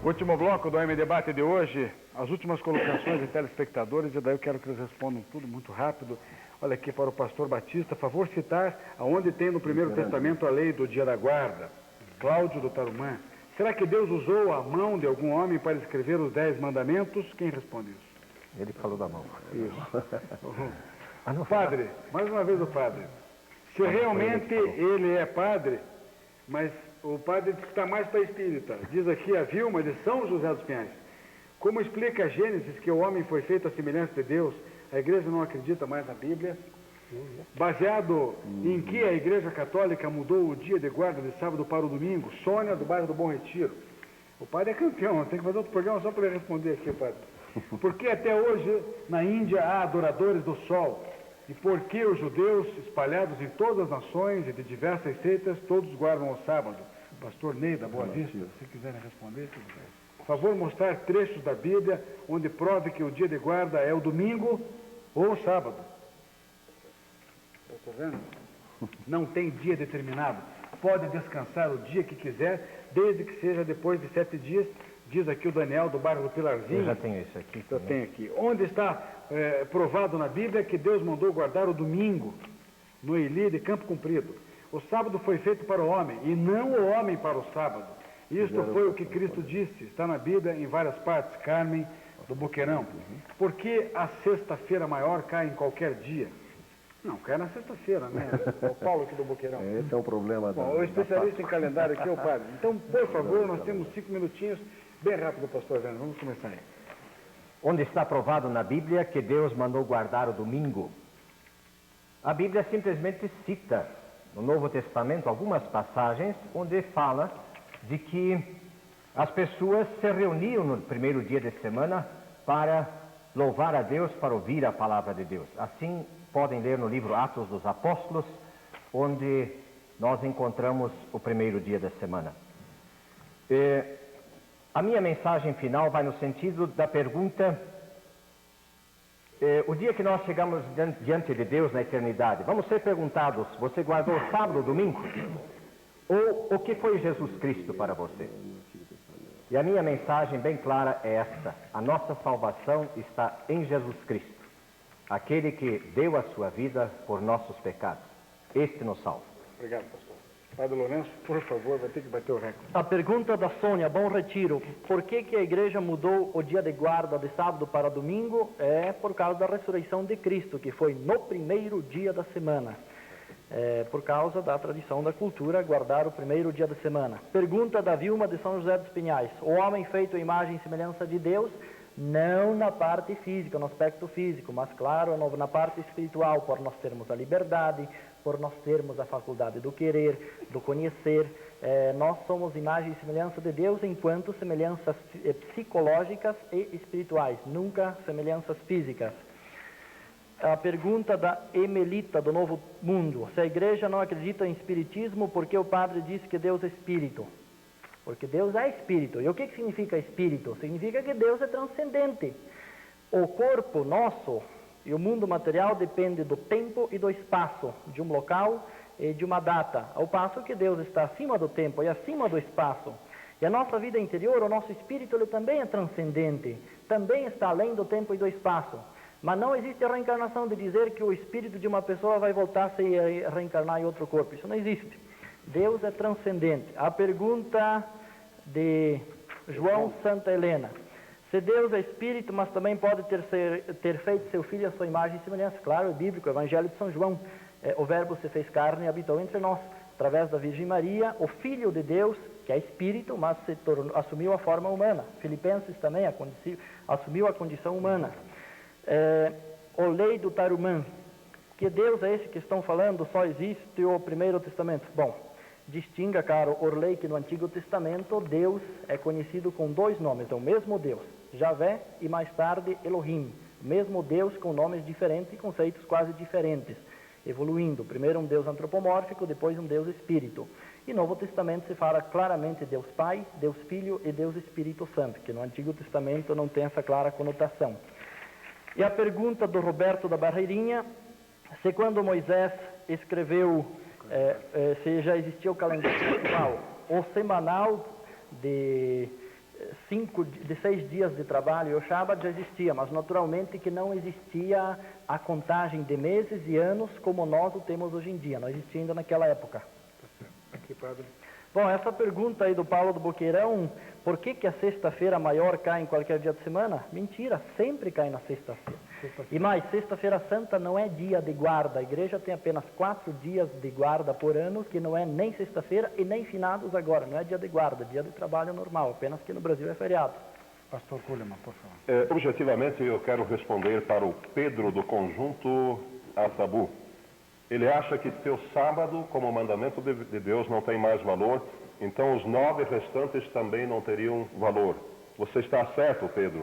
Último bloco do AM Debate de hoje, as últimas colocações de telespectadores, e daí eu quero que eles respondam tudo muito rápido. Olha aqui para o pastor Batista, favor citar aonde tem no Primeiro Testamento a lei do dia da guarda. Cláudio do Tarumã. Será que Deus usou a mão de algum homem para escrever os 10 mandamentos? Quem responde isso? Ele falou da mão. Isso. Padre, mais uma vez o padre. Se realmente ele é padre, mas o padre está mais para espírita. Diz aqui a Vilma de São José dos Pinhais. Como explica a Gênesis que o homem foi feito à semelhança de Deus, a igreja não acredita mais na Bíblia? Baseado em que a igreja católica mudou o dia de guarda de sábado para o domingo? Sônia, do bairro do Bom Retiro. O padre é campeão, tem que fazer outro programa só para ele responder aqui, padre. Por que até hoje na Índia há adoradores do sol? E por que os judeus, espalhados em todas as nações e de diversas seitas, todos guardam o sábado? Pastor Ney, da Boa Vista, se quiserem responder, tudo bem. Por favor, mostrar trechos da Bíblia onde prove que o dia de guarda é o domingo ou o sábado. Está vendo? Não tem dia determinado. Pode descansar o dia que quiser, desde que seja depois de 7 dias, diz aqui o Daniel do bairro do Pilarzinho. Eu já tenho isso aqui. Eu tenho aqui. Onde está provado na Bíblia que Deus mandou guardar o domingo, no Eli de Campo Comprido. O sábado foi feito para o homem, e não o homem para o sábado. Isto foi o que Cristo disse, está na Bíblia em várias partes. Carmen do Boqueirão. Por que a sexta-feira maior cai em qualquer dia? Não, cai na sexta-feira, né? O Paulo aqui do Boqueirão. Esse é o problema. Bom, o especialista em calendário aqui é o padre. Então, por favor, nós temos 5 minutinhos, bem rápido, pastor Werner. Vamos começar aí. Onde está provado na Bíblia que Deus mandou guardar o domingo? A Bíblia simplesmente cita no Novo Testamento algumas passagens onde fala de que as pessoas se reuniam no primeiro dia de semana para louvar a Deus, para ouvir a palavra de Deus. Assim, podem ler no livro Atos dos Apóstolos, onde nós encontramos o primeiro dia da semana. A minha mensagem final vai no sentido da pergunta: o dia que nós chegamos diante de Deus na eternidade, vamos ser perguntados: você guardou o sábado, o domingo? Ou o que foi Jesus Cristo para você? E a minha mensagem bem clara é esta: a nossa salvação está em Jesus Cristo, aquele que deu a sua vida por nossos pecados. Este nos salva. Obrigado, pastor. Padre Lourenço, por favor, vai ter que bater o recorde. A pergunta da Sônia, Bom Retiro: por que a igreja mudou o dia de guarda de sábado para domingo? É por causa da ressurreição de Cristo, que foi no primeiro dia da semana. Por causa da tradição da cultura, guardar o primeiro dia da semana. Pergunta da Vilma de São José dos Pinhais: o homem feito à imagem e semelhança de Deus, não na parte física, no aspecto físico, mas claro, na parte espiritual, por nós termos a liberdade, por nós termos a faculdade do querer, do conhecer. Nós somos imagem e semelhança de Deus enquanto semelhanças psicológicas e espirituais, nunca semelhanças físicas. A pergunta da Emelita, do Novo Mundo: se a igreja não acredita em espiritismo, por que o padre diz que Deus é espírito? Porque Deus é espírito. E o que significa espírito? Significa que Deus é transcendente. O corpo nosso e o mundo material depende do tempo e do espaço, de um local e de uma data, ao passo que Deus está acima do tempo e acima do espaço. E a nossa vida interior, o nosso espírito, ele também é transcendente, também está além do tempo e do espaço. Mas não existe a reencarnação de dizer que o espírito de uma pessoa vai voltar a se reencarnar em outro corpo. Isso não existe. Deus é transcendente. A pergunta de João Santa Helena: se Deus é espírito, mas também pode ter feito seu filho à sua imagem e semelhança? Claro, é bíblico, o Evangelho de São João. O Verbo se fez carne e habitou entre nós. Através da Virgem Maria, o Filho de Deus, que é espírito, mas assumiu a forma humana. Filipenses também assumiu a condição humana. O Lei do Tarumã: que Deus é esse que estão falando? Só existe o Primeiro Testamento. Bom, distinga, caro Orley, que no Antigo Testamento Deus é conhecido com 2 nomes, é o mesmo Deus, Javé, e mais tarde Elohim, mesmo Deus com nomes diferentes e conceitos quase diferentes, evoluindo, primeiro um Deus antropomórfico, depois um Deus Espírito. E no Novo Testamento se fala claramente Deus Pai, Deus Filho e Deus Espírito Santo, que no Antigo Testamento não tem essa clara conotação. E a pergunta do Roberto da Barreirinha: se quando Moisés escreveu, se já existia o calendário atual, o semanal de de 6 dias de trabalho, o Shabat já existia, mas naturalmente que não existia a contagem de meses e anos como nós o temos hoje em dia, não existia ainda naquela época. Aqui, padre. Bom, essa pergunta aí do Paulo do Boqueirão, por que a sexta-feira maior cai em qualquer dia de semana? Mentira, sempre cai na sexta-feira. E mais, sexta-feira santa não é dia de guarda, a igreja tem apenas 4 dias de guarda por ano, que não é nem sexta-feira e nem finados agora, não é dia de guarda, dia de trabalho normal, apenas que no Brasil é feriado. Pastor Kuhlmann, por favor. Objetivamente, eu quero responder para o Pedro do Conjunto Assabu. Ele acha que seu sábado, como mandamento de Deus, não tem mais valor, então os 9 restantes também não teriam valor. Você está certo, Pedro.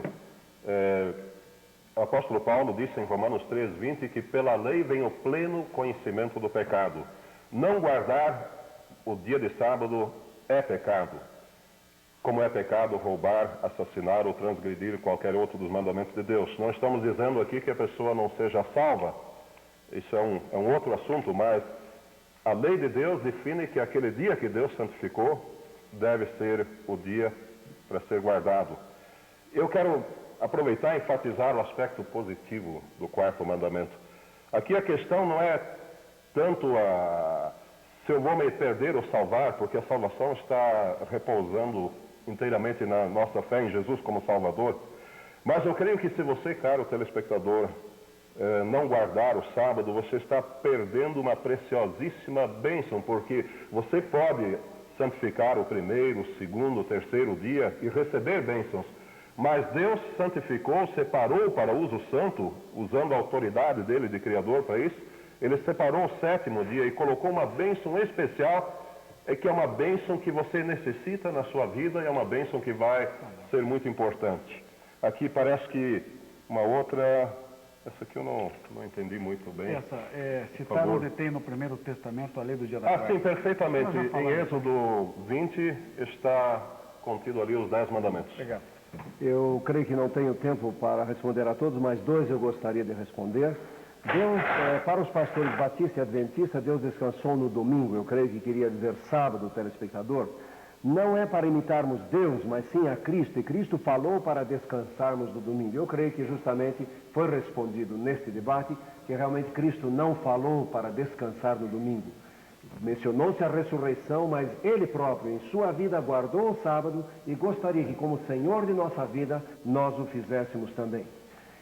O apóstolo Paulo disse em Romanos 3:20 que pela lei vem o pleno conhecimento do pecado. Não guardar o dia de sábado é pecado. Como é pecado roubar, assassinar ou transgredir qualquer outro dos mandamentos de Deus. Não estamos dizendo aqui que a pessoa não seja salva. Isso é um outro assunto, mas a lei de Deus define que aquele dia que Deus santificou deve ser o dia para ser guardado. Eu quero aproveitar e enfatizar o aspecto positivo do 4º mandamento. Aqui a questão não é tanto se eu vou me perder ou salvar, porque a salvação está repousando inteiramente na nossa fé em Jesus como Salvador. Mas eu creio que se você, caro telespectador, não guardar o sábado, você está perdendo uma preciosíssima bênção, porque você pode santificar o 1º, o 2º, o 3º dia e receber bênçãos, mas Deus santificou, separou para uso santo, usando a autoridade dele de Criador para isso, ele separou o 7º dia e colocou uma bênção especial, que é uma bênção que você necessita na sua vida e é uma bênção que vai ser muito importante. Aqui parece que uma outra... Essa aqui eu não entendi muito bem. Essa é citar onde tem no Primeiro Testamento a lei do dia da guarda. Sim, perfeitamente. Em Êxodo 20 está contido ali os 10 mandamentos. Obrigado. Eu creio que não tenho tempo para responder a todos, mas 2 eu gostaria de responder. Deus, para os pastores batistas e adventistas, Deus descansou no domingo. Eu creio que queria dizer sábado, telespectador. Não é para imitarmos Deus, mas sim a Cristo. E Cristo falou para descansarmos no domingo. Eu creio que justamente foi respondido neste debate que realmente Cristo não falou para descansar no domingo. Mencionou-se a ressurreição, mas Ele próprio, em sua vida, guardou o sábado e gostaria que, como Senhor de nossa vida, nós o fizéssemos também.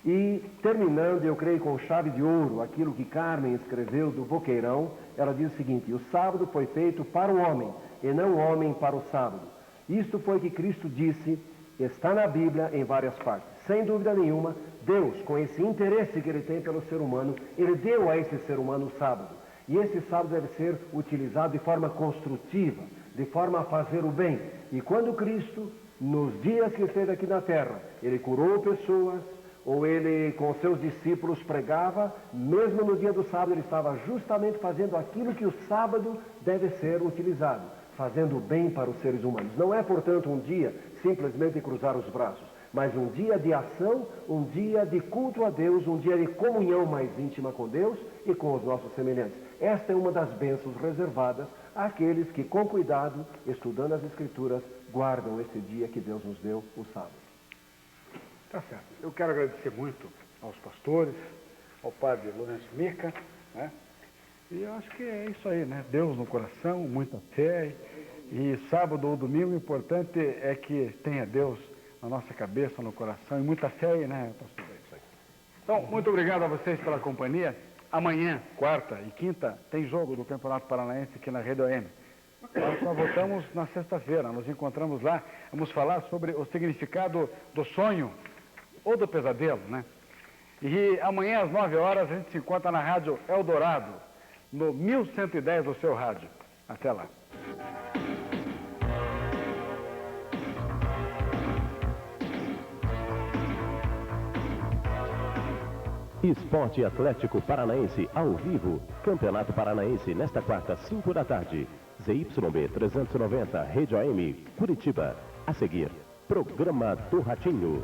E, terminando, eu creio com chave de ouro, aquilo que Carmen escreveu do Boqueirão, ela diz o seguinte: o sábado foi feito para o homem, e não o homem para o sábado. Isto foi que Cristo disse, está na Bíblia em várias partes. Sem dúvida nenhuma, Deus, com esse interesse que Ele tem pelo ser humano, Ele deu a esse ser humano o sábado. E esse sábado deve ser utilizado de forma construtiva, de forma a fazer o bem. E quando Cristo, nos dias que esteve aqui na terra, Ele curou pessoas, ou Ele com seus discípulos pregava, mesmo no dia do sábado Ele estava justamente fazendo aquilo que o sábado deve ser utilizado, fazendo o bem para os seres humanos. Não é, portanto, um dia simplesmente cruzar os braços, mas um dia de ação, um dia de culto a Deus, um dia de comunhão mais íntima com Deus e com os nossos semelhantes. Esta é uma das bênçãos reservadas àqueles que, com cuidado, estudando as Escrituras, guardam esse dia que Deus nos deu, o sábado. Tá certo. Eu quero agradecer muito aos pastores, ao padre Lourenço Mirka, né? E eu acho que é isso aí, né? Deus no coração, muita fé. E sábado ou domingo, o importante é que tenha Deus na nossa cabeça, no coração, e muita fé, né, pastor? Então, muito obrigado a vocês pela companhia. Amanhã, quarta e quinta, tem jogo do Campeonato Paranaense aqui na Rede OM. Nós só voltamos na sexta-feira, nos encontramos lá, vamos falar sobre o significado do sonho ou do pesadelo, né? E amanhã às 9 horas a gente se encontra na Rádio Eldorado, no 1110 do seu rádio. Até lá. Esporte Atlético Paranaense ao vivo. Campeonato Paranaense nesta quarta, 5 da tarde. ZYB 390, Rede AM, Curitiba. A seguir, Programa do Ratinho.